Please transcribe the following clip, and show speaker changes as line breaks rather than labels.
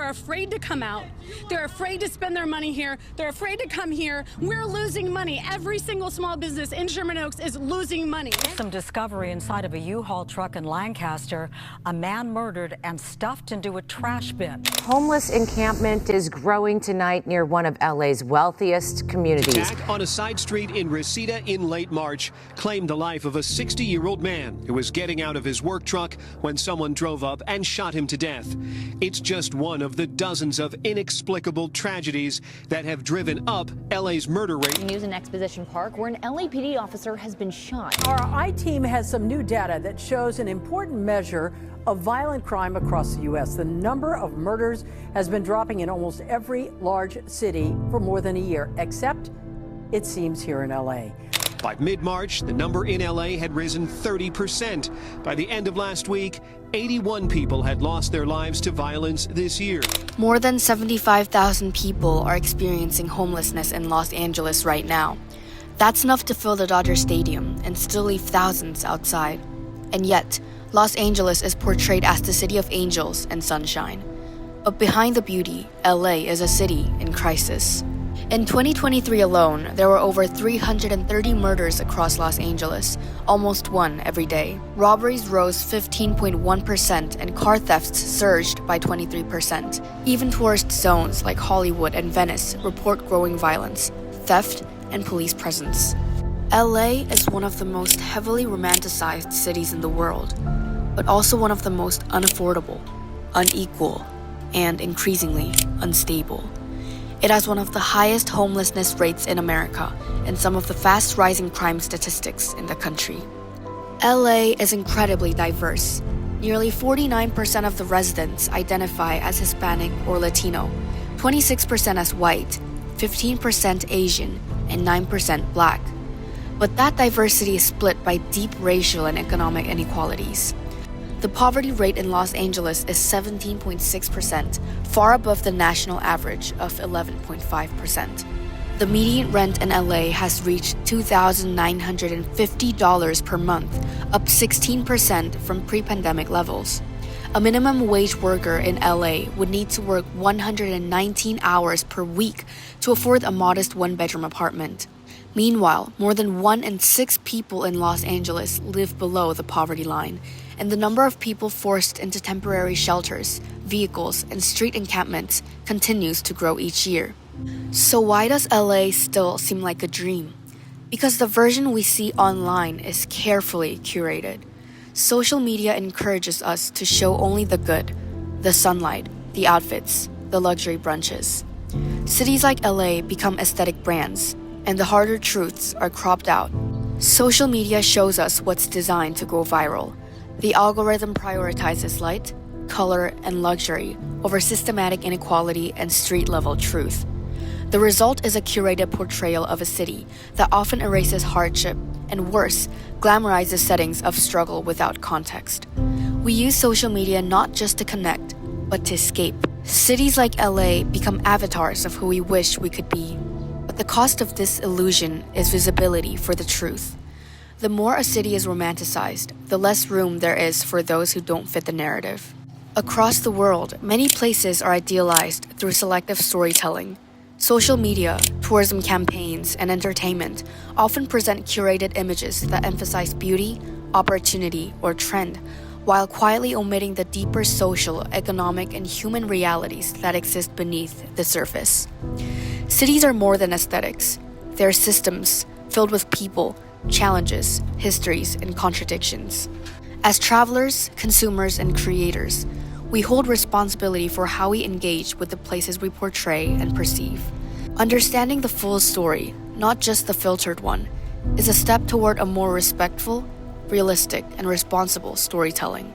are afraid to come out. They're afraid to spend their money here. They're afraid to come here. We're losing money. Every single small business in Sherman Oaks is losing money.
Some discovery inside of a U-Haul truck in Lancaster. A man murdered and stuffed into a trash bin.
Homeless encampment is growing tonight near one of LA's wealthiest communities.
Attack on a side street in Reseda in late March claimed the life of a 60-year-old man who was getting out of his work truck when someone drove up and shot him to death. It's just one of the dozens of inexplicable tragedies that have driven up LA's murder rate.
News in Exposition Park, where an LAPD officer has been shot.
Our I-team has some new data that shows an important measure of violent crime across the U.S. The number of murders has been dropping in almost every large city for more than a year, except, it seems, here in L.A.
By mid-March, the number in LA had risen 30%. By the end of last week, 81 people had lost their lives to violence this year.
More than 75,000 people are experiencing homelessness in Los Angeles right now. That's enough to fill the Dodger Stadium and still leave thousands outside. And yet, Los Angeles is portrayed as the city of angels and sunshine. But behind the beauty, LA is a city in crisis. In 2023 alone, there were over 330 murders across Los Angeles, almost one every day. Robberies rose 15.1% and car thefts surged by 23%. Even tourist zones like Hollywood and Venice report growing violence, theft, and police presence. LA is one of the most heavily romanticized cities in the world, but also one of the most unaffordable, unequal, and increasingly unstable. It has one of the highest homelessness rates in America and some of the fast-rising crime statistics in the country. LA is incredibly diverse. Nearly 49% of the residents identify as Hispanic or Latino, 26% as white, 15% Asian, and 9% Black. But that diversity is split by deep racial and economic inequalities. The poverty rate in Los Angeles is 17.6%, far above the national average of 11.5%. The median rent in LA has reached $2,950 per month, up 16% from pre-pandemic levels. A minimum wage worker in LA would need to work 119 hours per week to afford a modest one-bedroom apartment. Meanwhile, more than 1 in 6 people in Los Angeles live below the poverty line, and the number of people forced into temporary shelters, vehicles, and street encampments continues to grow each year. So why does LA still seem like a dream? Because the version we see online is carefully curated. Social media encourages us to show only the good, the sunlight, the outfits, the luxury brunches. Cities like LA become aesthetic brands, and the harder truths are cropped out. Social media shows us what's designed to go viral. The algorithm prioritizes light, color, and luxury over systematic inequality and street-level truth. The result is a curated portrayal of a city that often erases hardship and, worse, glamorizes settings of struggle without context. We use social media not just to connect, but to escape. Cities like LA become avatars of who we wish we could be. But the cost of this illusion is visibility for the truth. The more a city is romanticized, the less room there is for those who don't fit the narrative. Across the world, many places are idealized through selective storytelling. Social media, tourism campaigns, and entertainment often present curated images that emphasize beauty, opportunity, or trend, while quietly omitting the deeper social, economic, and human realities that exist beneath the surface. Cities are more than aesthetics. They're systems filled with people, challenges, histories, and contradictions. As travelers, consumers, and creators, we hold responsibility for how we engage with the places we portray and perceive. Understanding the full story, not just the filtered one, is a step toward a more respectful, realistic, and responsible storytelling.